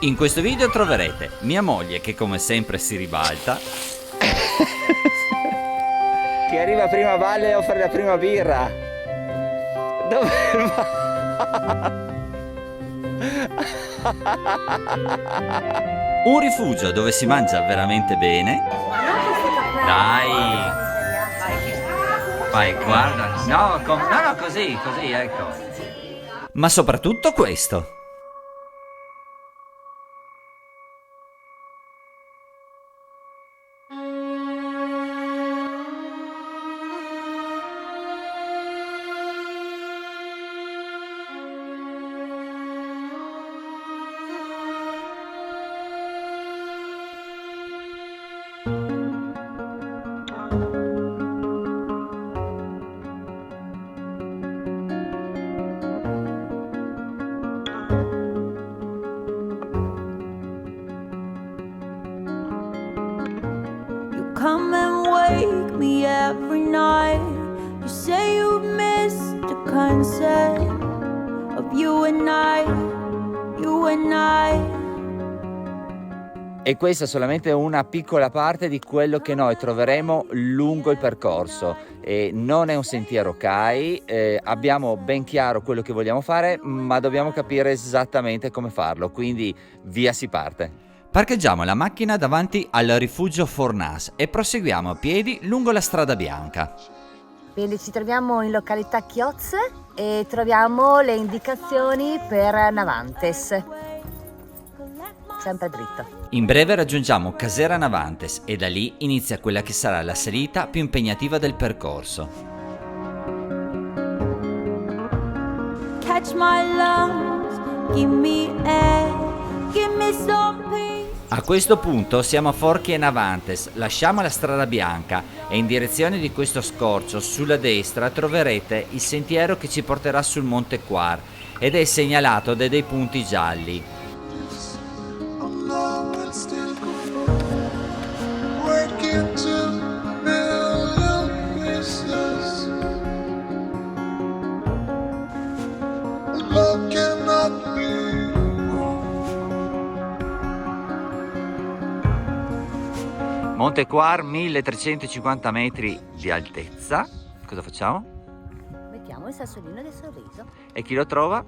In questo video troverete mia moglie che come sempre si ribalta. Chi arriva prima a valle offre la prima birra. Dove Un rifugio dove si mangia veramente bene. Dai! Vai, guarda. No, così, ecco. Ma soprattutto questo. Come and wake me every night. You say you've missed the concept of you and I, you and I. E questa è solamente una piccola parte di quello che noi troveremo lungo il percorso. Non è un sentiero CAI, abbiamo ben chiaro quello che vogliamo fare, ma dobbiamo capire esattamente come farlo, quindi via si parte. Parcheggiamo la macchina davanti al rifugio Fornas e proseguiamo a piedi lungo la strada bianca. Quindi ci troviamo in località Chiozze e troviamo le indicazioni per Navantes. Sempre dritto. In breve raggiungiamo Casera Navantes e da lì inizia quella che sarà la salita più impegnativa del percorso. Catch my lungs, give me air, give me some peace. A questo punto siamo a Forchi e Navantes, lasciamo la strada bianca e in direzione di questo scorcio sulla destra troverete il sentiero che ci porterà sul Monte Quar ed è segnalato da dei punti gialli. Monte Quar, 1350 metri di altezza. Cosa facciamo? Mettiamo il sassolino del sorriso. E chi lo trova?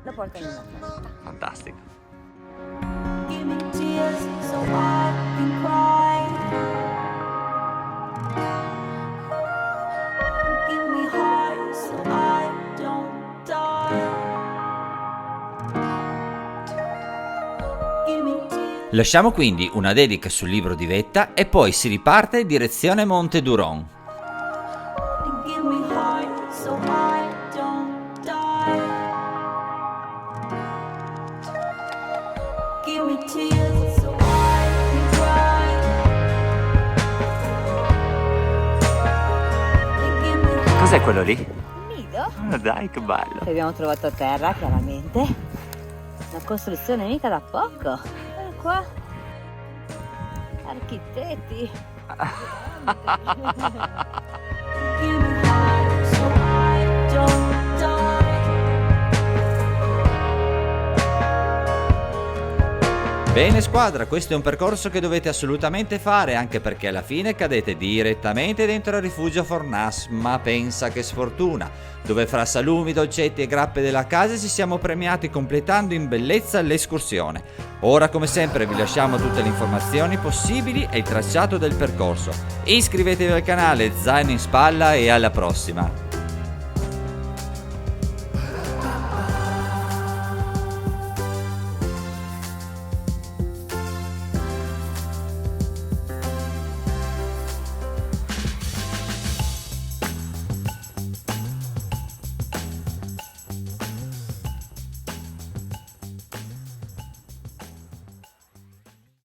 Lo porta in una festa. Fantastico. Give me tears so I can cry. Give me heart so I don't die. Give me tears. Lasciamo quindi una dedica sul libro di vetta e poi si riparte direzione Monte Duron. Give me heart so I don't die. Give me tears so I can cry. Give me heart. Cos'è quello lì? Un nido? Dai, che bello. Che abbiamo trovato a terra, chiaramente. La costruzione mica da poco. Qua. Architetti. Give me heart so I don't die. Bene squadra, questo è un percorso che dovete assolutamente fare anche perché alla fine cadete direttamente dentro il rifugio Fornas, ma pensa che sfortuna, dove fra salumi, dolcetti e grappe della casa ci siamo premiati completando in bellezza l'escursione. Ora come sempre vi lasciamo tutte le informazioni possibili e il tracciato del percorso. Iscrivetevi al canale, zaino in spalla e alla prossima!